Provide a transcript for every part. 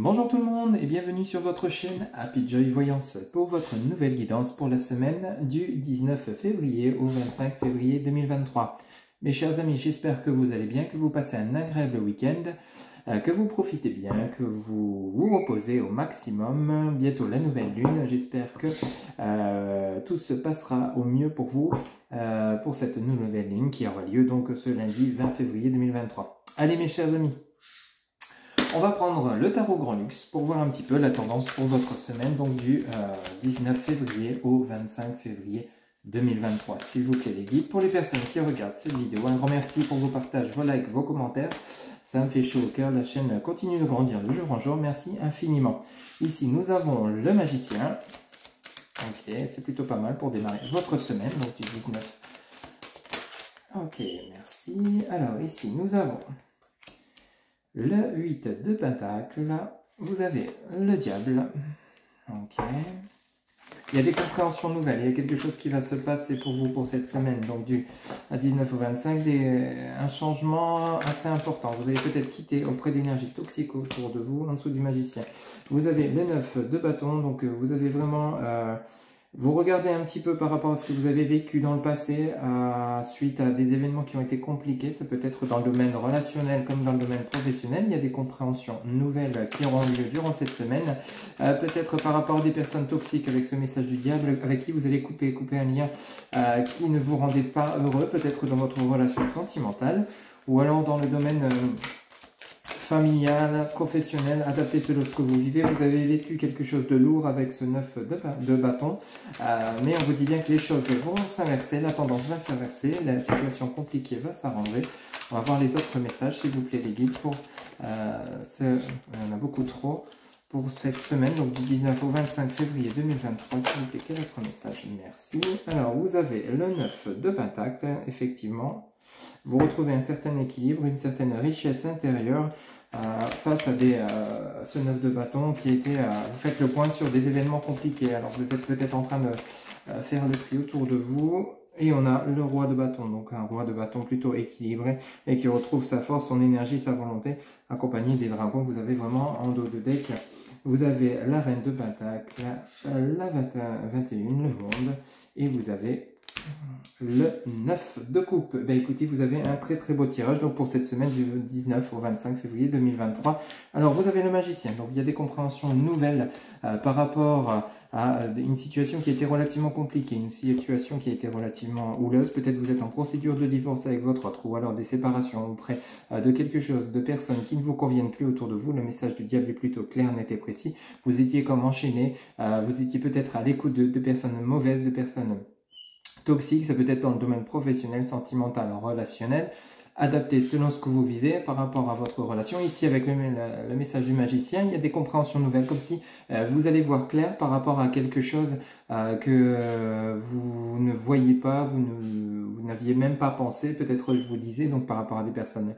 Bonjour tout le monde et bienvenue sur votre chaîne Happy Joy Voyance pour votre nouvelle guidance pour la semaine du 19 février au 25 février 2023. Mes chers amis, j'espère que vous allez bien, que vous passez un agréable week-end, que vous profitez bien, que vous vous reposez au maximum. Bientôt la nouvelle lune, j'espère que tout se passera au mieux pour vous pour cette nouvelle lune qui aura lieu donc ce lundi 20 février 2023. Allez mes chers amis, on va prendre le tarot Grand Luxe pour voir un petit peu la tendance pour votre semaine, donc du 19 février au 25 février 2023. S'il vous plaît les guides, pour les personnes qui regardent cette vidéo, un grand merci pour vos partages, vos likes, vos commentaires. Ça me fait chaud au cœur, la chaîne continue de grandir de jour en jour, merci infiniment. Ici nous avons le magicien. Ok, c'est plutôt pas mal pour démarrer votre semaine, donc du 19. Ok, merci. Alors ici nous avons le 8 de Pentacle, vous avez le diable, ok. Il y a des compréhensions nouvelles, il y a quelque chose qui va se passer pour vous pour cette semaine, donc du 19 au 25, un changement assez important. Vous allez peut-être quitter auprès d'énergie toxique autour de vous, en dessous du magicien. Vous avez le 9 de bâton, donc vous avez vraiment... vous regardez un petit peu par rapport à ce que vous avez vécu dans le passé suite à des événements qui ont été compliqués. Ça peut être dans le domaine relationnel comme dans le domaine professionnel. Il y a des compréhensions nouvelles qui auront lieu durant cette semaine. Peut-être par rapport à des personnes toxiques avec ce message du diable avec qui vous allez couper un lien qui ne vous rendait pas heureux. Peut-être dans votre relation sentimentale ou alors dans le domaine... familial, professionnel, adapté selon ce que vous vivez. Vous avez vécu quelque chose de lourd avec ce 9 de bâton, mais on vous dit bien que les choses vont s'inverser, la tendance va s'inverser, la situation compliquée va s'arranger. On va voir les autres messages, s'il vous plaît, les guides, pour il y en a beaucoup trop, pour cette semaine, donc du 19 au 25 février 2023, s'il vous plaît, quel autre message? Merci. Alors, vous avez le 9 de Pentacle, effectivement. Vous retrouvez un certain équilibre, une certaine richesse intérieure, face à ce 9 de bâton qui était, vous faites le point sur des événements compliqués. Alors vous êtes peut-être en train de faire le tri autour de vous. Et on a le roi de bâton, donc un roi de bâton plutôt équilibré et qui retrouve sa force, son énergie, sa volonté, accompagné des dragons. Vous avez vraiment en dos de deck, vous avez la reine de pentacle, la 21, le monde, et vous avez le 9 de coupe. Ben écoutez, vous avez un très beau tirage donc pour cette semaine du 19 au 25 février 2023. Alors vous avez le magicien, donc il y a des compréhensions nouvelles par rapport à une situation qui a été relativement compliquée, une situation qui a été relativement houleuse. Peut-être vous êtes en procédure de divorce avec votre autre, ou alors des séparations auprès de quelque chose, de personnes qui ne vous conviennent plus autour de vous. Le message du diable est plutôt clair, net et précis. Vous étiez comme enchaîné, vous étiez peut-être à l'écoute de personnes mauvaises, de personnes toxique, ça peut être dans le domaine professionnel, sentimental, relationnel, adapté selon ce que vous vivez par rapport à votre relation. Ici, avec le message du magicien, il y a des compréhensions nouvelles, comme si vous allez voir clair par rapport à quelque chose que vous ne voyez pas, vous n'aviez même pas pensé, peut-être je vous disais, donc par rapport à des personnes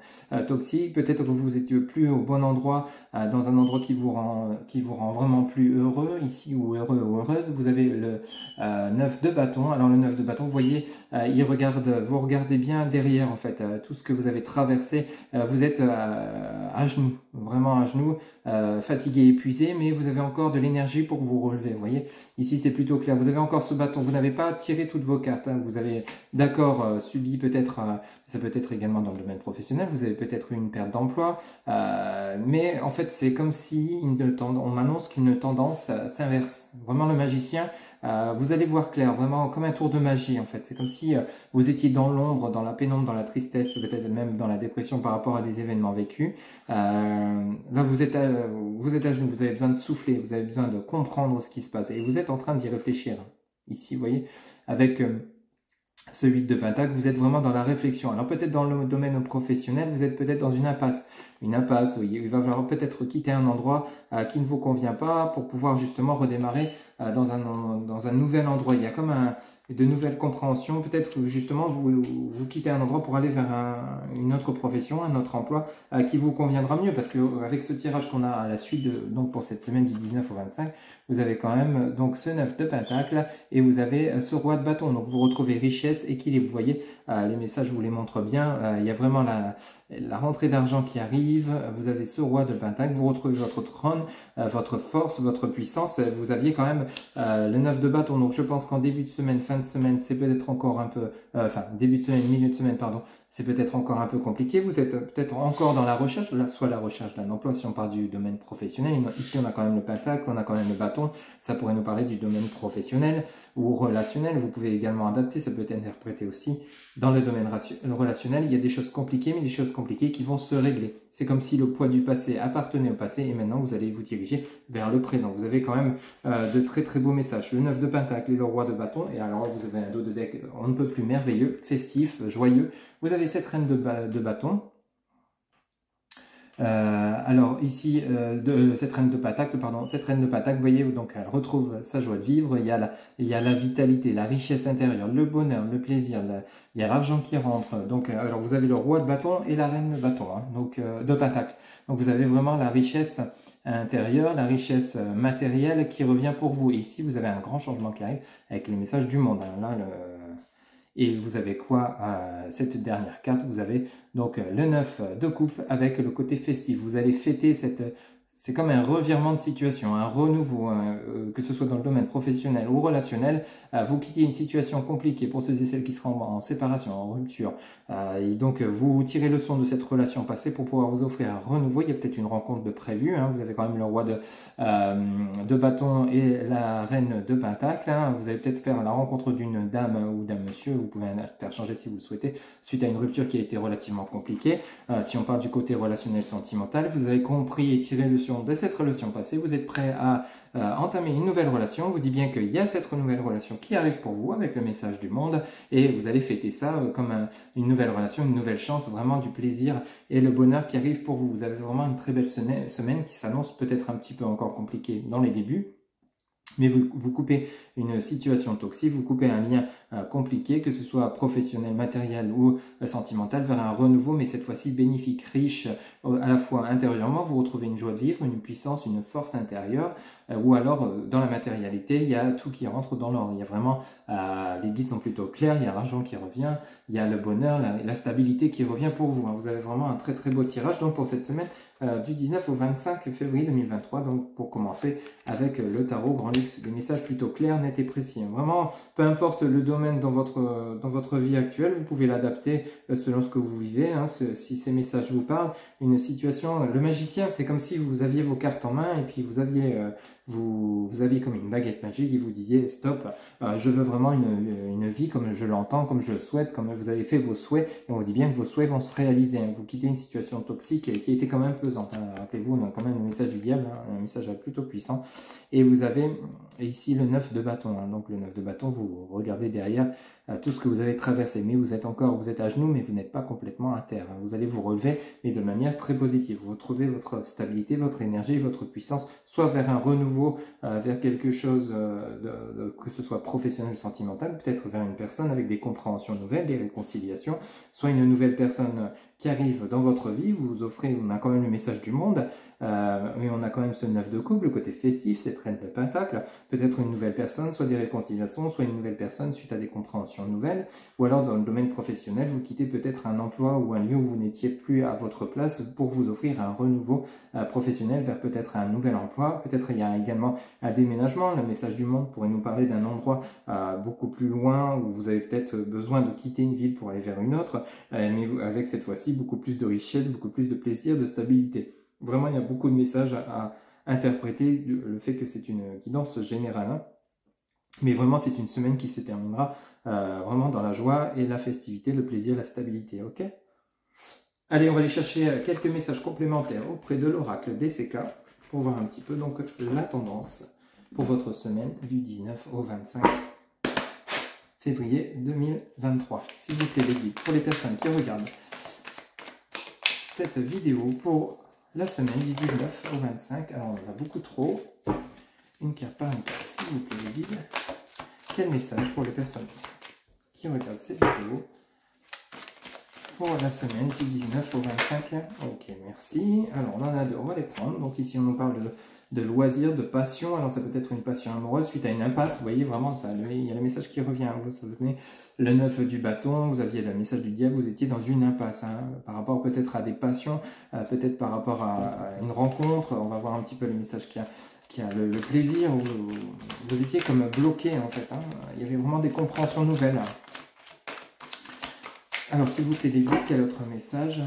toxiques, peut-être que vous étiez plus au bon endroit, dans un endroit qui vous rend vraiment plus heureux, ici, ou heureux ou heureuse. Vous avez le 9 de bâton. Alors le 9 de bâton, vous voyez, vous regardez bien derrière en fait, tout ce que vous avez traversé, vous êtes à genoux, vraiment à genoux, fatigué, épuisé, mais vous avez encore de l'énergie pour vous relever, vous voyez. Ici c'est plutôt clair, vous avez encore ce bâton, vous n'avez pas tiré toutes vos cartes, hein. Vous avez d'accord subi peut-être, ça peut être également dans le domaine professionnel, vous avez peut-être eu une perte d'emploi, mais en fait c'est comme si on m'annonce qu'une tendance s'inverse. Vraiment le magicien, vous allez voir clair, vraiment comme un tour de magie en fait. C'est comme si vous étiez dans l'ombre, dans la pénombre, dans la tristesse, peut-être même dans la dépression par rapport à des événements vécus. Là vous êtes à genoux, vous avez besoin de souffler, vous avez besoin de comprendre ce qui se passe et vous êtes en train d'y réfléchir. Ici vous voyez, avec ce 8 de pentacle, vous êtes vraiment dans la réflexion. Alors peut-être dans le domaine professionnel, vous êtes peut-être dans une impasse. Une impasse, oui. Il va falloir peut-être quitter un endroit qui ne vous convient pas pour pouvoir justement redémarrer dans un nouvel endroit. Il y a comme de nouvelles compréhensions. Peut-être que justement vous quittez un endroit pour aller vers une autre profession, un autre emploi qui vous conviendra mieux. Parce que avec ce tirage qu'on a à la suite, donc pour cette semaine du 19 au 25, vous avez quand même donc ce 9 de Pentacle et vous avez ce roi de bâton. Donc vous retrouvez richesse, équilibre. Vous voyez, les messages vous les montrent bien. Il y a vraiment la rentrée d'argent qui arrive. Vous avez ce roi de Pentacle. Vous retrouvez votre trône, votre force, votre puissance. Vous aviez quand même le 9 de bâton. Donc je pense qu'en début de semaine, fin de semaine, c'est peut-être encore un peu... enfin, début de semaine, milieu de semaine, pardon. C'est peut-être encore un peu compliqué. Vous êtes peut-être encore dans la recherche, soit la recherche d'un emploi si on parle du domaine professionnel. Ici, on a quand même le pentacle, on a quand même le bâton. Ça pourrait nous parler du domaine professionnel ou relationnel. Vous pouvez également adapter, ça peut être interprété aussi dans le domaine relationnel. Il y a des choses compliquées, mais des choses compliquées qui vont se régler. C'est comme si le poids du passé appartenait au passé et maintenant vous allez vous diriger vers le présent. Vous avez quand même de très très beaux messages. Le 9 de pentacle et le roi de bâton. Et alors vous avez un dos de deck on ne peut plus merveilleux, festif, joyeux. Vous avez cette reine de bâton. Alors ici, cette reine de pentacle, pardon, cette reine de pentacle, vous voyez, donc elle retrouve sa joie de vivre, il y a la vitalité, la richesse intérieure, le bonheur, le plaisir, il y a l'argent qui rentre. Donc, alors vous avez le roi de bâton et la reine de bâton, hein, donc de pentacle. Donc vous avez vraiment la richesse intérieure, la richesse matérielle qui revient pour vous. Et ici, vous avez un grand changement qui arrive avec le message du monde. Hein, là, et vous avez quoi cette dernière carte? Vous avez donc le 9 de coupe avec le côté festif. Vous allez fêter c'est comme un revirement de situation, un renouveau, que ce soit dans le domaine professionnel ou relationnel. Vous quittez une situation compliquée pour ceux et celles qui seront en séparation, en rupture. Et donc, vous tirez leçon de cette relation passée pour pouvoir vous offrir un renouveau. Il y a peut-être une rencontre de prévu. Hein. Vous avez quand même le roi de bâton et la reine de pentacle. Hein. Vous allez peut-être faire la rencontre d'une dame ou d'un monsieur. Vous pouvez interchanger si vous le souhaitez, suite à une rupture qui a été relativement compliquée. Si on parle du côté relationnel sentimental, vous avez compris et tiré leçon de cette relation passée, vous êtes prêt à entamer une nouvelle relation. On vous dit bien qu'il y a cette nouvelle relation qui arrive pour vous avec le message du monde et vous allez fêter ça comme une nouvelle relation, une nouvelle chance, vraiment du plaisir et le bonheur qui arrive pour vous. Vous avez vraiment une très belle semaine qui s'annonce peut-être un petit peu encore compliquée dans les débuts. Mais vous coupez une situation toxique, vous coupez un lien compliqué, que ce soit professionnel, matériel ou sentimental, vers un renouveau, mais cette fois-ci bénéfique, riche, à la fois intérieurement, vous retrouvez une joie de vivre, une puissance, une force intérieure, ou alors dans la matérialité, il y a tout qui rentre dans l'ordre. Il y a vraiment, les guides sont plutôt clairs, il y a l'argent qui revient, il y a le bonheur, la stabilité qui revient pour vous. Hein. Vous avez vraiment un très très beau tirage donc pour cette semaine du 19 au 25 février 2023, donc pour commencer avec le tarot Grand Luxe, des messages plutôt clairs, nets et précis. Hein. Vraiment, peu importe le domaine dans votre vie actuelle, vous pouvez l'adapter selon ce que vous vivez, hein, si ces messages vous parlent. Une situation, le magicien, c'est comme si vous aviez vos cartes en main et puis vous aviez comme une baguette magique et vous disiez stop, je veux vraiment une vie comme je l'entends, comme je le souhaite, comme vous avez fait vos souhaits, et on vous dit bien que vos souhaits vont se réaliser. Hein. Vous quittez une situation toxique qui était quand même pesante. Hein. Rappelez-vous, on a quand même le message du diable, hein, un message plutôt puissant. Et vous avez ici le 9 de bâton. Hein. Donc le 9 de bâton, vous regardez derrière tout ce que vous avez traversé. Mais vous êtes à genoux, mais vous n'êtes pas complètement à terre. Hein. Vous allez vous relever, mais de manière très positive. Vous retrouvez votre stabilité, votre énergie, votre puissance, soit vers un renouveau, vers quelque chose, que ce soit professionnel ou sentimental, peut-être vers une personne avec des compréhensions nouvelles, des réconciliations, soit une nouvelle personne qui arrive dans votre vie, vous offrez, on a quand même le message du monde, mais on a quand même ce 9 de couple, le côté festif, cette reine de pentacle, peut-être une nouvelle personne, soit des réconciliations, soit une nouvelle personne suite à des compréhensions nouvelles, ou alors dans le domaine professionnel, vous quittez peut-être un emploi ou un lieu où vous n'étiez plus à votre place pour vous offrir un renouveau professionnel vers peut-être un nouvel emploi, peut-être il y a également un déménagement, le message du monde pourrait nous parler d'un endroit beaucoup plus loin où vous avez peut-être besoin de quitter une ville pour aller vers une autre, mais avec cette fois-ci beaucoup plus de richesse, beaucoup plus de plaisir, de stabilité. Vraiment, il y a beaucoup de messages à interpréter, le fait que c'est une guidance générale. Hein. Mais vraiment, c'est une semaine qui se terminera vraiment dans la joie et la festivité, le plaisir, la stabilité. Ok ? Allez, on va aller chercher quelques messages complémentaires auprès de l'oracle DCK pour voir un petit peu donc la tendance pour votre semaine du 19 au 25 février 2023. S'il vous plaît, les guides, pour les personnes qui regardent cette vidéo pour la semaine du 19 au 25, alors on en a beaucoup trop, une carte par une carte, s'il vous plaît, les guides. Quel message pour les personnes qui regardent cette vidéo pour la semaine du 19 au 25? Ok, merci. Alors, on en a deux, on va les prendre. Donc ici, on nous parle de loisirs, de passion. Alors ça peut être une passion amoureuse suite à une impasse. Vous voyez vraiment, ça, il y a le message qui revient. Vous savez, le 9 du bâton, vous aviez le message du diable, vous étiez dans une impasse. Hein, par rapport peut-être à des passions, peut-être par rapport à une rencontre. On va voir un petit peu le message qui a le plaisir. Vous étiez comme bloqué en fait. Hein, il y avait vraiment des compréhensions nouvelles. Alors s'il vous plaît les guides, quel autre message?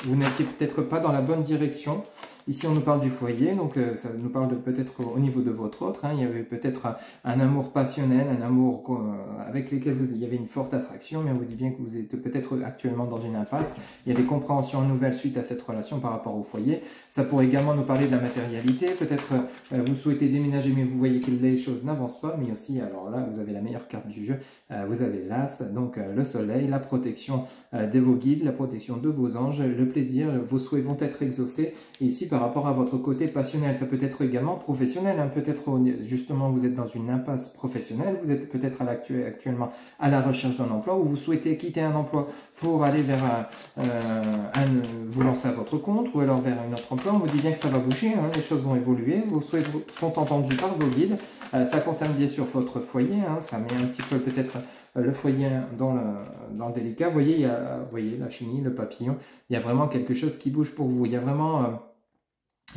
Vous n'étiez peut-être pas dans la bonne direction. Ici, on nous parle du foyer, donc ça nous parle peut-être au niveau de votre autre. Hein, il y avait peut-être un amour passionnel, un amour avec lequel il y avait une forte attraction, mais on vous dit bien que vous êtes peut-être actuellement dans une impasse. Il y a des compréhensions nouvelles suite à cette relation par rapport au foyer. Ça pourrait également nous parler de la matérialité. Peut-être vous souhaitez déménager, mais vous voyez que les choses n'avancent pas. Mais aussi, alors là, vous avez la meilleure carte du jeu. Vous avez l'As, donc le soleil, la protection de vos guides, la protection de vos anges, le plaisir, vos souhaits vont être exaucés. Et ici, par rapport à votre côté passionnel, ça peut être également professionnel. Hein. Peut-être justement vous êtes dans une impasse professionnelle, vous êtes peut-être actuellement à la recherche d'un emploi ou vous souhaitez quitter un emploi pour aller vers vous lancer à votre compte ou alors vers un autre emploi. On vous dit bien que ça va bouger, hein. Les choses vont évoluer, vos souhaits sont entendus par vos guides. Ça concerne bien sûr votre foyer, hein. Ça met un petit peu peut-être le foyer dans le délicat. Vous voyez, voyez la chenille, le papillon, il y a vraiment quelque chose qui bouge pour vous. Il y a vraiment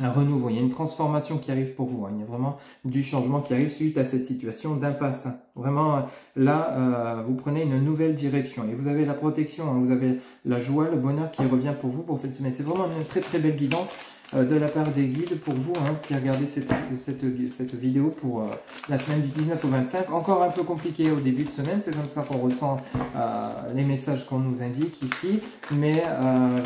un renouveau, il y a une transformation qui arrive pour vous. Hein. Il y a vraiment du changement qui arrive suite à cette situation d'impasse. Hein. Vraiment, là, vous prenez une nouvelle direction et vous avez la protection, hein. Vous avez la joie, le bonheur qui revient pour vous pour cette semaine. C'est vraiment une très très belle guidance de la part des guides pour vous, hein, qui regardez cette vidéo pour la semaine du 19 au 25. Encore un peu compliqué au début de semaine, c'est comme ça qu'on ressent les messages qu'on nous indique ici, mais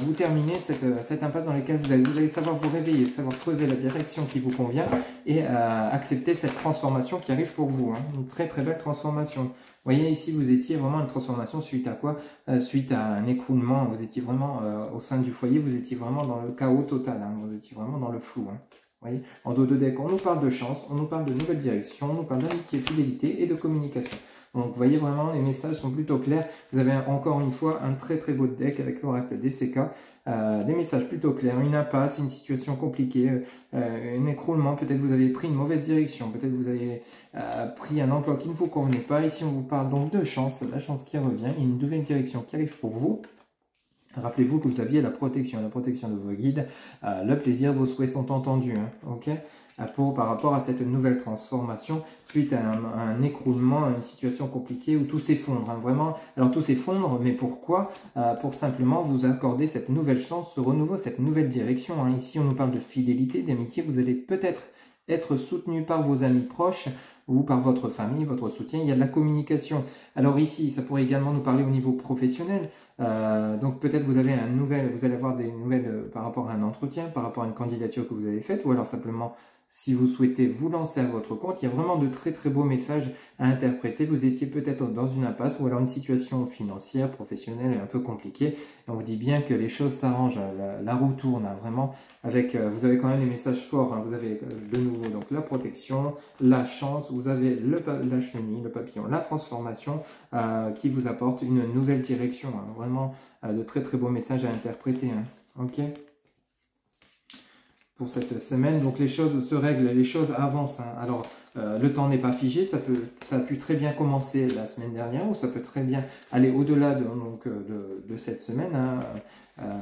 vous terminez cette impasse dans laquelle vous allez savoir vous réveiller, savoir trouver la direction qui vous convient et accepter cette transformation qui arrive pour vous, hein. Une très très belle transformation. Vous voyez ici, vous étiez vraiment une transformation suite à quoi? Suite à un écroulement. Vous étiez vraiment au sein du foyer, vous étiez vraiment dans le chaos total. Hein. Vous étiez vraiment dans le flou. Hein. Vous voyez, en dos de deck, on nous parle de chance, on nous parle de nouvelles directions, on nous parle d'amitié, fidélité et de communication. Donc, vous voyez vraiment, les messages sont plutôt clairs. Vous avez encore une fois un très très beau deck avec l'oracle DCK. Des messages plutôt clairs, une impasse, une situation compliquée, un écroulement, peut-être vous avez pris une mauvaise direction, peut-être vous avez pris un emploi qui ne vous convenait pas. Ici, on vous parle donc de chance, la chance qui revient, et une nouvelle direction qui arrive pour vous. Rappelez-vous que vous aviez la protection de vos guides, le plaisir, vos souhaits sont entendus, hein, ok? Par rapport à cette nouvelle transformation, suite à un écroulement, à une situation compliquée où tout s'effondre, hein, vraiment. Alors tout s'effondre, mais pourquoi? Pour simplement vous accorder cette nouvelle chance, ce renouveau, cette nouvelle direction, hein. Ici, on nous parle de fidélité, d'amitié, vous allez peut-être être soutenu par vos amis proches, ou par votre famille, votre soutien, il y a de la communication. Alors ici, ça pourrait également nous parler au niveau professionnel. Donc peut-être vous allez avoir des nouvelles par rapport à un entretien, par rapport à une candidature que vous avez faite, ou alors simplement si vous souhaitez vous lancer à votre compte. Il y a vraiment de très très beaux messages à interpréter. Vous étiez peut-être dans une impasse ou alors une situation financière, professionnelle un peu compliquée. Et on vous dit bien que les choses s'arrangent, la roue tourne, hein, vraiment. Vous avez quand même des messages forts, hein. Vous avez de nouveau donc la protection, la chance, vous avez la chenille, le papillon, la transformation qui vous apporte une nouvelle direction, hein. Vraiment de très très beaux messages à interpréter, hein. Ok, pour cette semaine, donc les choses se règlent, les choses avancent, hein. Alors le temps n'est pas figé, ça a pu très bien commencer la semaine dernière ou ça peut très bien aller au-delà de cette semaine, hein.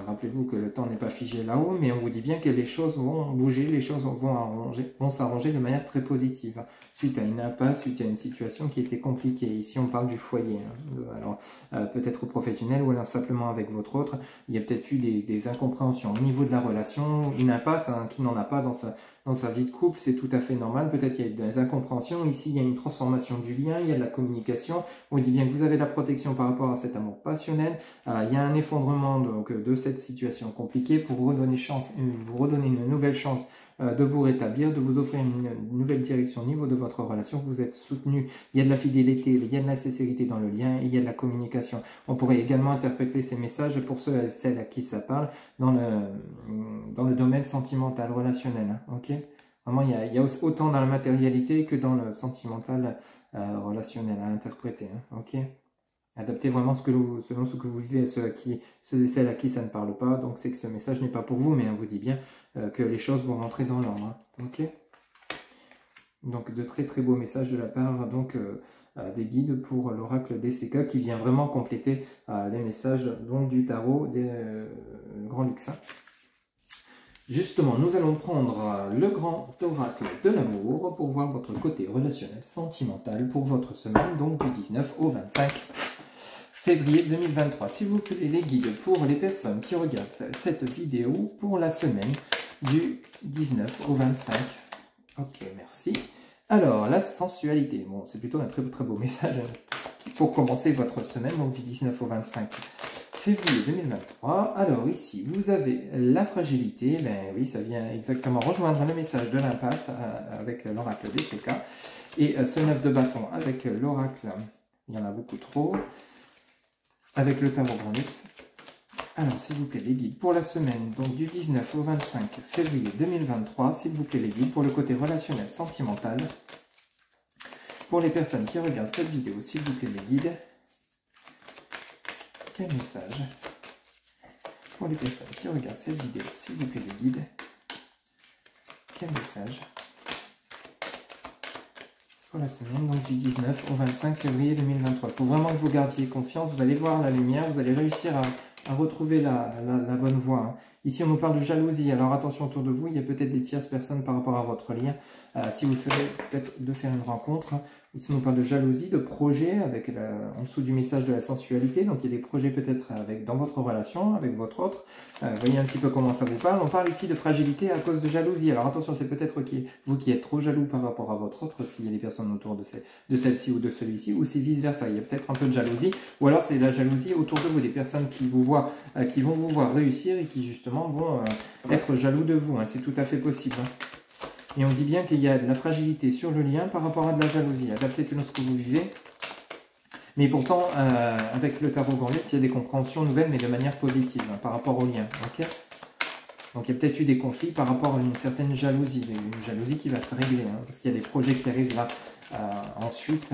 Rappelez-vous que le temps n'est pas figé là-haut, mais on vous dit bien que les choses vont bouger, les choses vont s'arranger de manière très positive, hein, suite à une impasse, suite à une situation qui était compliquée. Ici, on parle du foyer, hein. Alors, peut-être professionnel ou alors simplement avec votre autre, il y a peut-être eu des incompréhensions au niveau de la relation, une impasse, hein, qui n'en a pas dans sa vie de couple, c'est tout à fait normal. Peut-être il y a des incompréhensions. Ici, il y a une transformation du lien, il y a de la communication. On dit bien que vous avez la protection par rapport à cet amour passionnel. Il y a un effondrement donc, de cette situation compliquée pour vous redonner une nouvelle chance de vous rétablir, de vous offrir une nouvelle direction au niveau de votre relation. Vous êtes soutenu. Il y a de la fidélité, il y a de la sincérité dans le lien, et il y a de la communication. On pourrait également interpréter ces messages pour ceux et celles à qui ça parle dans le domaine sentimental, relationnel, hein, ok? Vraiment, il y a autant dans la matérialité que dans le sentimental relationnel à interpréter, hein, ok? Adaptez vraiment selon ce que vous vivez, ceux et celles à qui ça ne parle pas. Donc c'est que ce message n'est pas pour vous, mais on vous dit bien que les choses vont rentrer dans l'ordre, hein, ok? Donc de très très beaux messages de la part donc, des guides pour l'oracle DCK qui vient vraiment compléter les messages donc, du tarot des Grand Luxe. Justement, nous allons prendre le grand oracle de l'amour pour voir votre côté relationnel, sentimental pour votre semaine, donc du 19 au 25 février 2023. S'il vous plaît, les guides pour les personnes qui regardent cette vidéo pour la semaine du 19 au 25. Ok, merci. Alors, la sensualité. Bon, c'est plutôt un très beau message pour commencer votre semaine, donc du 19 au 25 février 2023. Alors ici, vous avez la fragilité. Ben oui, ça vient exactement rejoindre le message de l'impasse avec l'oracle DCK. Et ce 9 de bâton avec l'oracle, il y en a beaucoup trop, avec le tarot Grand Luxe. Alors, s'il vous plaît, les guides pour la semaine, donc du 19 au 25 février 2023, s'il vous plaît, les guides pour le côté relationnel, sentimental. Pour les personnes qui regardent cette vidéo, s'il vous plaît, les guides. Quel message pour les personnes qui regardent cette vidéo, s'il vous plaît, les guides. Quel message pour la semaine, donc du 19 au 25 février 2023. Il faut vraiment que vous gardiez confiance, vous allez voir la lumière, vous allez réussir à retrouver la bonne voie. Ici, on nous parle de jalousie, alors attention autour de vous, il y a peut-être des tierces personnes par rapport à votre lien. Si vous ferez peut-être de faire une rencontre, ici on nous parle de jalousie, de projet, avec en dessous du message de la sensualité. Donc il y a des projets peut-être dans votre relation, avec votre autre. Voyez un petit peu comment ça vous parle. On parle ici de fragilité à cause de jalousie. Alors attention, c'est peut-être vous qui êtes trop jaloux par rapport à votre autre, s'il y a des personnes autour de celle-ci ou de celui-ci, ou si vice-versa, il y a peut-être un peu de jalousie. Ou alors c'est la jalousie autour de vous, des personnes qui vous voient, qui vont vous voir réussir et qui justement vont être jaloux de vous. Hein. C'est tout à fait possible. Hein. Et on dit bien qu'il y a de la fragilité sur le lien par rapport à de la jalousie, adapté selon ce que vous vivez. Mais pourtant, avec le tarot Grand Luxe, il y a des compréhensions nouvelles, mais de manière positive, hein, par rapport au lien. Okay, donc il y a peut-être eu des conflits par rapport à une certaine jalousie, une jalousie qui va se régler, hein, parce qu'il y a des projets qui arrivent là ensuite.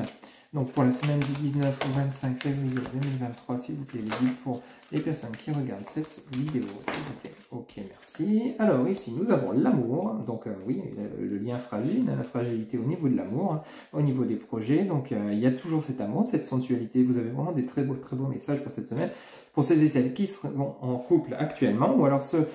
Donc pour la semaine du 19 au 25 février 2023, s'il vous plaît, les guides pour les personnes qui regardent cette vidéo, s'il vous plaît. Ok, merci. Alors ici, nous avons l'amour. Donc oui, le lien fragile, hein, la fragilité au niveau de l'amour, hein, au niveau des projets. Donc il y a toujours cet amour, cette sensualité. Vous avez vraiment des très beaux messages pour cette semaine. Pour ceux et celles qui seront en couple actuellement, ou alors ceux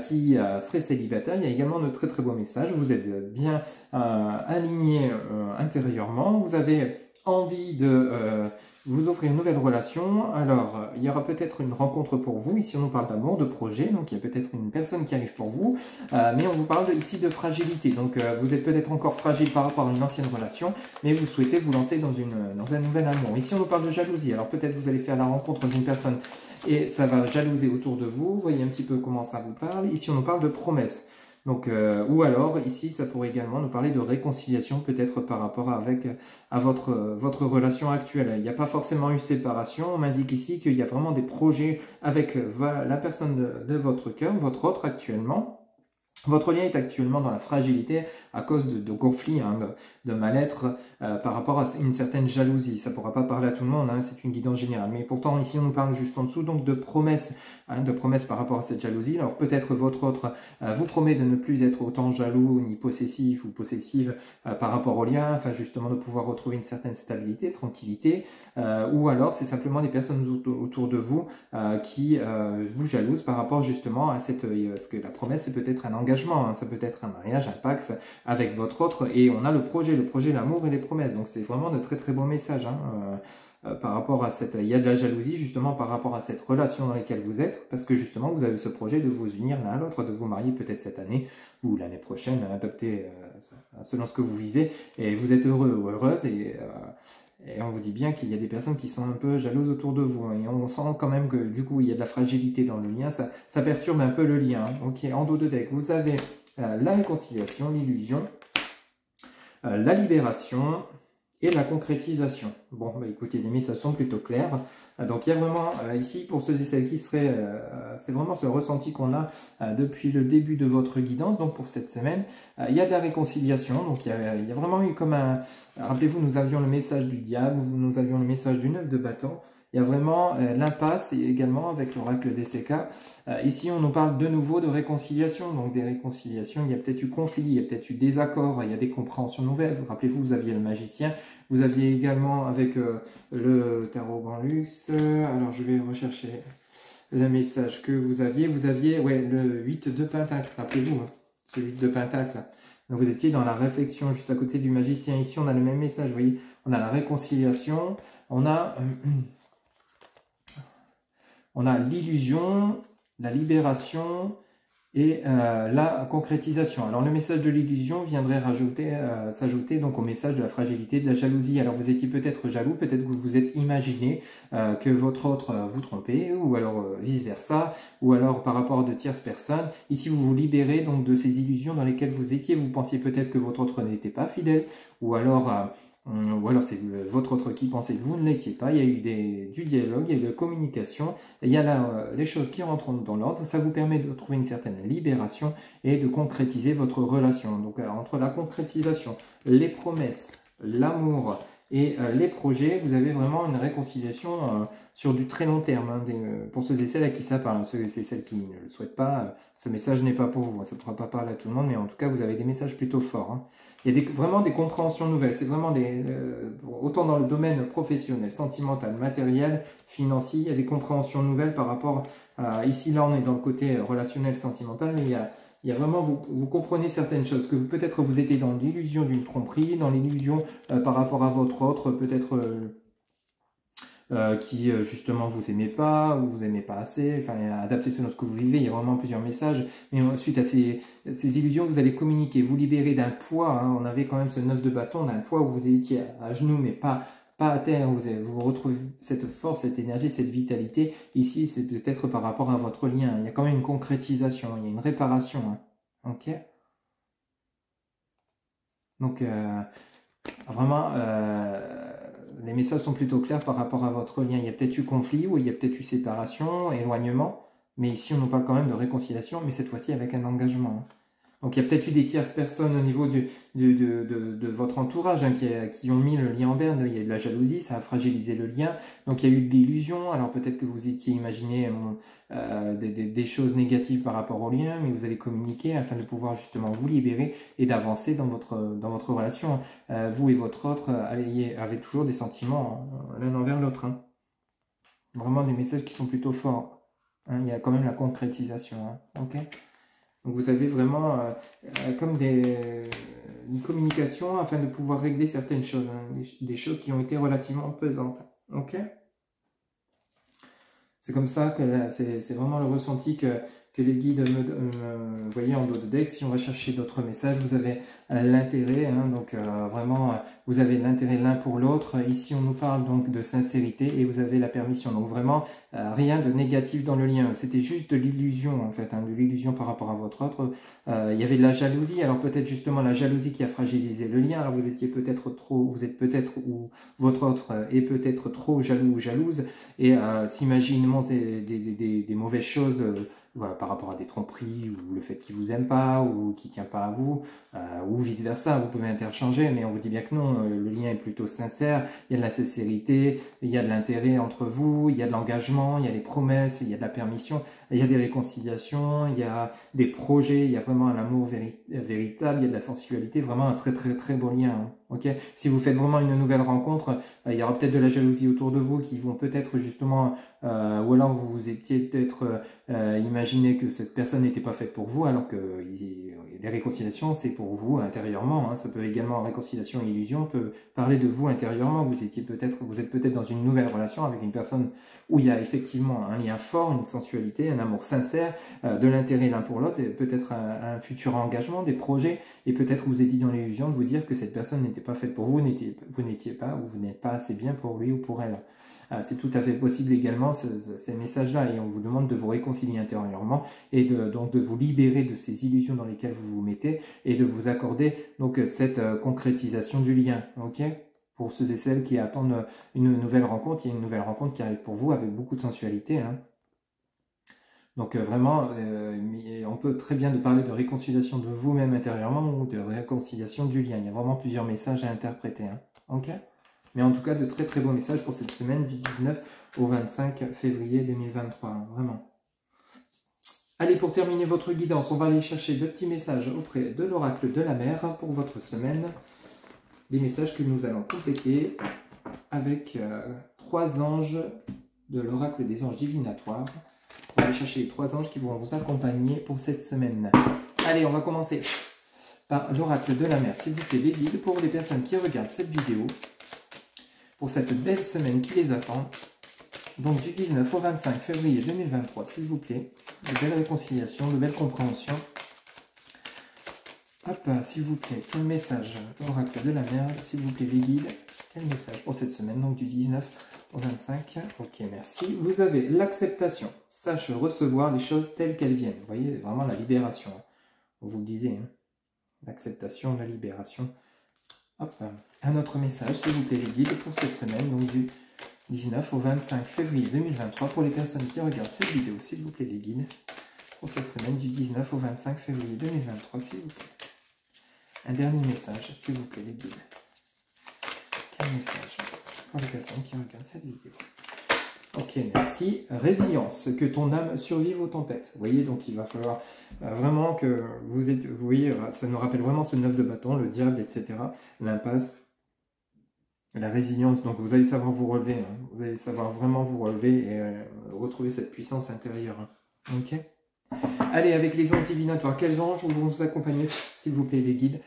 qui seraient célibataires, il y a également de très beaux messages. Vous êtes bien alignés intérieurement. Vous avez envie de vous offrir une nouvelle relation. Alors, il y aura peut-être une rencontre pour vous. Ici, on nous parle d'amour, de projet. Donc, il y a peut-être une personne qui arrive pour vous. Mais on vous parle ici de fragilité. Donc, vous êtes peut-être encore fragile par rapport à une ancienne relation, mais vous souhaitez vous lancer dans un nouvel amour. Ici, on nous parle de jalousie. Alors, peut-être vous allez faire la rencontre d'une personne et ça va jalouser autour de vous. Vous voyez un petit peu comment ça vous parle. Ici, on nous parle de promesses. Donc, ou alors, ici, ça pourrait également nous parler de réconciliation, peut-être par rapport à votre relation actuelle. Il n'y a pas forcément eu séparation. On m'indique ici qu'il y a vraiment des projets avec la personne de votre cœur, votre autre actuellement. Votre lien est actuellement dans la fragilité à cause de conflits, hein, de mal-être par rapport à une certaine jalousie. Ça ne pourra pas parler à tout le monde, hein, c'est une guidance générale. Mais pourtant, ici, on nous parle juste en dessous donc de promesses par rapport à cette jalousie. Alors peut-être votre autre vous promet de ne plus être autant jaloux ni possessif ou possessive par rapport au lien, enfin justement de pouvoir retrouver une certaine stabilité, tranquillité. Ou alors, c'est simplement des personnes autour de vous qui vous jalousent par rapport justement à parce que la promesse, c'est peut-être un engagement. Ça peut être un mariage, un pax avec votre autre, et on a le projet, l'amour et les promesses. Donc c'est vraiment de très beaux messages par rapport à il y a de la jalousie justement par rapport à cette relation dans laquelle vous êtes, parce que justement vous avez ce projet de vous unir l'un à l'autre, de vous marier peut-être cette année ou l'année prochaine, adopter selon ce que vous vivez, et vous êtes heureux ou heureuse, et on vous dit bien qu'il y a des personnes qui sont un peu jalouses autour de vous. Hein, et on sent quand même que du coup, il y a de la fragilité dans le lien. Ça perturbe un peu le lien. Hein. Ok, en dos de deck, vous avez la réconciliation, l'illusion, la libération et la concrétisation. Bon, bah, écoutez, les messages sont plutôt clairs. Donc, il y a vraiment ici, pour ceux et celles qui seraient... c'est vraiment ce ressenti qu'on a depuis le début de votre guidance. Donc, pour cette semaine, il y a de la réconciliation. Donc, il y a vraiment eu comme un... Rappelez-vous, nous avions le message du diable, nous avions le message du 9 de bâton. Il y a vraiment l'impasse également avec l'oracle DCK. Ici, on nous parle de nouveau de réconciliation. Donc, des réconciliations, il y a peut-être eu conflit, il y a peut-être eu désaccord, il y a des compréhensions nouvelles. Rappelez-vous, vous aviez le magicien. Vous aviez également avec le tarot Grand Luxe. Alors, je vais rechercher le message que vous aviez. Vous aviez ouais, le 8 de Pentacle, rappelez-vous, hein, ce 8 de Pentacle. Donc, vous étiez dans la réflexion, juste à côté du magicien. Ici, on a le même message, vous voyez. On a la réconciliation, on a l'illusion, la libération et la concrétisation. Alors le message de l'illusion viendrait s'ajouter donc au message de la fragilité, de la jalousie. Alors vous étiez peut-être jaloux, peut-être que vous vous êtes imaginé que votre autre vous trompait, ou alors vice versa, ou alors par rapport à de tierces personnes. Ici vous vous libérez donc de ces illusions dans lesquelles vous étiez. Vous pensiez peut-être que votre autre n'était pas fidèle, ou alors c'est votre autre qui pensait que vous ne l'étiez pas. Il y a eu du dialogue, il y a eu de la communication, et il y a là les choses qui rentrent dans l'ordre. Ça vous permet de trouver une certaine libération et de concrétiser votre relation. Donc entre la concrétisation, les promesses, l'amour et les projets, vous avez vraiment une réconciliation sur du très long terme. Hein, pour ceux et celles à qui ça parle, ceux et celles qui ne le souhaitent pas, ce message n'est pas pour vous. Ça ne pourra pas parler à tout le monde, mais en tout cas vous avez des messages plutôt forts. Hein. Il y a vraiment des compréhensions nouvelles. C'est vraiment autant dans le domaine professionnel, sentimental, matériel, financier, il y a des compréhensions nouvelles par rapport à... Ici, là, on est dans le côté relationnel, sentimental, mais il y a vraiment... Vous comprenez certaines choses, que peut-être vous étiez dans l'illusion d'une tromperie, dans l'illusion par rapport à votre autre, peut-être... qui justement vous aimez pas ou vous aimez pas assez, enfin adapter selon ce que vous vivez, il y a vraiment plusieurs messages, mais suite à ces illusions vous allez communiquer, vous libérer d'un poids, hein. On avait quand même ce 9 de bâton, d'un poids où vous étiez à genoux mais pas à terre, vous retrouvez cette force, cette énergie, cette vitalité. Ici c'est peut-être par rapport à votre lien, il y a quand même une concrétisation, il y a une réparation, hein. Ok, donc vraiment les messages sont plutôt clairs par rapport à votre lien. Il y a peut-être eu conflit, ou il y a peut-être eu séparation, éloignement, mais ici on nous parle quand même de réconciliation, mais cette fois-ci avec un engagement. Donc il y a peut-être eu des tierces personnes au niveau de votre entourage, hein, qui ont mis le lien en berne. Il y a eu de la jalousie, ça a fragilisé le lien. Donc il y a eu de l'illusion. Alors peut-être que vous étiez imaginé des choses négatives par rapport au lien, mais vous allez communiquer afin de pouvoir justement vous libérer et d'avancer dans votre relation. Vous et votre autre avez toujours des sentiments l'un envers l'autre. Hein. Vraiment des messages qui sont plutôt forts. Hein. Il y a quand même la concrétisation. Hein. Ok. Donc vous avez vraiment comme une communication afin de pouvoir régler certaines choses, hein, des choses qui ont été relativement pesantes. Ok. C'est comme ça que c'est vraiment le ressenti que les guides me voyaient en dos de deck. Si on va chercher d'autres messages, vous avez l'intérêt, hein, donc vraiment, vous avez l'intérêt l'un pour l'autre. Ici, on nous parle donc de sincérité et vous avez la permission. Donc vraiment, rien de négatif dans le lien. C'était juste de l'illusion, en fait, hein, de l'illusion par rapport à votre autre. Il y avait de la jalousie. Alors peut-être justement la jalousie qui a fragilisé le lien. Alors vous étiez peut-être trop, vous êtes peut-être, ou votre autre est peut-être trop jaloux ou jalouse et s'imagine des mauvaises choses. Voilà, par rapport à des tromperies, ou le fait qu'il vous aime pas, ou qu'il tient pas à vous, ou vice versa, vous pouvez interchanger, mais on vous dit bien que non, le lien est plutôt sincère, il y a de la sincérité, il y a de l'intérêt entre vous, il y a de l'engagement, il y a des promesses, il y a de la permission, il y a des réconciliations, il y a des projets, il y a vraiment un amour véritable, il y a de la sensualité, vraiment un très très très beau lien. Hein. Okay, si vous faites vraiment une nouvelle rencontre, il y aura peut-être de la jalousie autour de vous qui vont peut-être justement, ou alors vous vous étiez peut-être imaginé que cette personne n'était pas faite pour vous, alors que les réconciliations c'est pour vous intérieurement. Hein, ça peut également, réconciliation et illusion peut parler de vous intérieurement. Vous êtes peut-être dans une nouvelle relation avec une personne où il y a effectivement un lien fort, une sensualité, un amour sincère, de l'intérêt l'un pour l'autre, et peut-être un futur engagement, des projets, et peut-être vous étiez dans l'illusion de vous dire que cette personne n'était pas faite pour vous, vous n'étiez pas, ou vous n'êtes pas assez bien pour lui ou pour elle. C'est tout à fait possible également ces messages-là, et on vous demande de vous réconcilier intérieurement et donc de vous libérer de ces illusions dans lesquelles vous vous mettez et de vous accorder donc cette concrétisation du lien. Ok ? Pour ceux et celles qui attendent une nouvelle rencontre, il y a une nouvelle rencontre qui arrive pour vous avec beaucoup de sensualité. Hein. Donc vraiment, on peut très bien parler de réconciliation de vous-même intérieurement ou de réconciliation du lien. Il y a vraiment plusieurs messages à interpréter. Hein. Ok ? Mais en tout cas, de très très beaux messages pour cette semaine du 19 au 25 février 2023, hein, vraiment. Allez, pour terminer votre guidance, on va aller chercher de petits messages auprès de l'oracle de la mer pour votre semaine. Des messages que nous allons compléter avec 3 anges de l'oracle des anges divinatoires. On va aller chercher les 3 anges qui vont vous accompagner pour cette semaine. Allez, on va commencer par l'oracle de la mer. S'il vous plaît, les guides pour les personnes qui regardent cette vidéo, pour cette belle semaine qui les attend. Donc du 19 au 25 février 2023, s'il vous plaît. De belles réconciliations, de belles compréhensions. Hop, s'il vous plaît, quel message l'oracle de la mer, s'il vous plaît, les guides. Quel message pour cette semaine, donc du 19 au 25. Ok, merci. Vous avez l'acceptation. Sache recevoir les choses telles qu'elles viennent. Vous voyez, vraiment la libération. Vous le disiez, hein. L'acceptation, la libération. Hop, un autre message, s'il vous plaît, les guides, pour cette semaine, donc du 19 au 25 février 2023, pour les personnes qui regardent cette vidéo, s'il vous plaît, les guides, pour cette semaine, du 19 au 25 février 2023, s'il vous plaît. Un dernier message, s'il vous plaît, les guides. Quel message pour les personnes qui regardent cette vidéo? Ok, merci. Résilience, que ton âme survive aux tempêtes. Vous voyez, donc il va falloir vraiment que vous voyez, ça nous rappelle vraiment ce 9 de bâton, le diable, etc. L'impasse, la résilience. Donc vous allez savoir vous relever. Hein. Vous allez savoir vraiment vous relever et retrouver cette puissance intérieure. Hein. Ok. Allez, avec les anges divinatoires, quels anges vont vous accompagner, s'il vous plaît, les guides,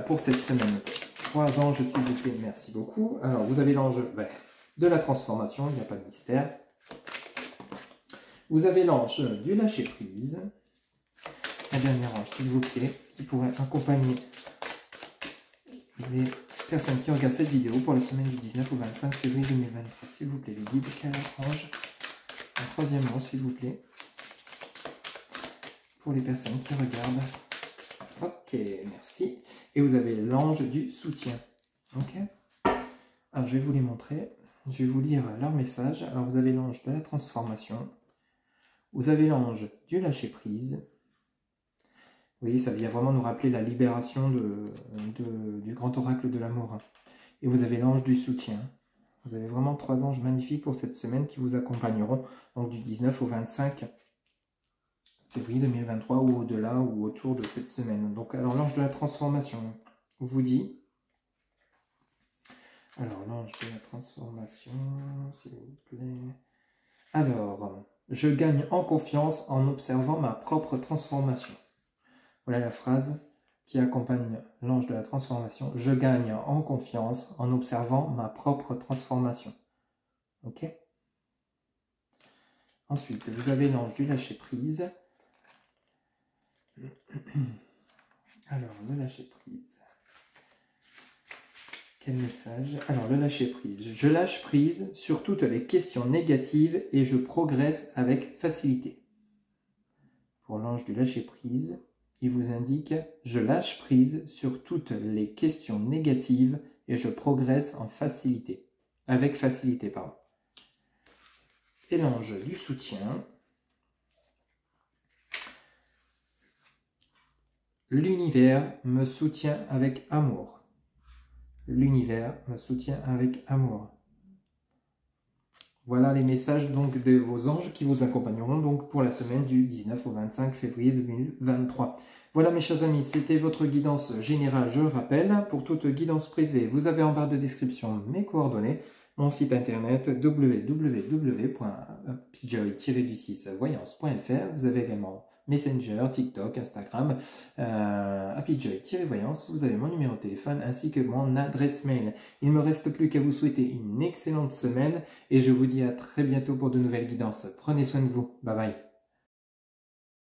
pour cette semaine? 3 anges, s'il vous plaît. Merci beaucoup. Alors, vous avez l'ange de la transformation, il n'y a pas de mystère. Vous avez l'ange du lâcher-prise. Un dernier ange, s'il vous plaît, qui pourrait accompagner les personnes qui regardent cette vidéo pour la semaine du 19 au 25 février 2023. S'il vous plaît, les guides, quel ange? Un 3e ange, s'il vous plaît, pour les personnes qui regardent. Ok, merci. Et vous avez l'ange du soutien. Ok. Alors, je vais vous les montrer. Je vais vous lire leur message. Alors, vous avez l'ange de la transformation. Vous avez l'ange du lâcher-prise. Vous voyez, ça vient vraiment nous rappeler la libération du grand oracle de l'amour. Et vous avez l'ange du soutien. Vous avez vraiment 3 anges magnifiques pour cette semaine qui vous accompagneront donc du 19 au 25 février 2023 ou au-delà ou autour de cette semaine. Donc, alors, l'ange de la transformation vous dit... Alors, l'ange de la transformation, s'il vous plaît. Alors, je gagne en confiance en observant ma propre transformation. Voilà la phrase qui accompagne l'ange de la transformation. Je gagne en confiance en observant ma propre transformation. Ok? Ensuite, vous avez l'ange du lâcher-prise. Alors, le lâcher-prise. Quel message? Alors, le lâcher-prise. Je lâche prise sur toutes les questions négatives et je progresse avec facilité. Pour l'ange du lâcher-prise, il vous indique « Je lâche prise sur toutes les questions négatives et je progresse en facilité. » Avec facilité, pardon. Et l'ange du soutien. L'univers me soutient avec amour. L'univers me soutient avec amour. Voilà les messages donc de vos anges qui vous accompagneront donc pour la semaine du 19 au 25 février 2023. Voilà mes chers amis, c'était votre guidance générale, je le rappelle. Pour toute guidance privée, vous avez en barre de description mes coordonnées, mon site internet www.happyjoy-voyance.fr. Vous avez également Messenger, TikTok, Instagram, happyjoy-voyance. Vous avez mon numéro de téléphone ainsi que mon adresse mail. Il ne me reste plus qu'à vous souhaiter une excellente semaine et je vous dis à très bientôt pour de nouvelles guidances. Prenez soin de vous. Bye bye.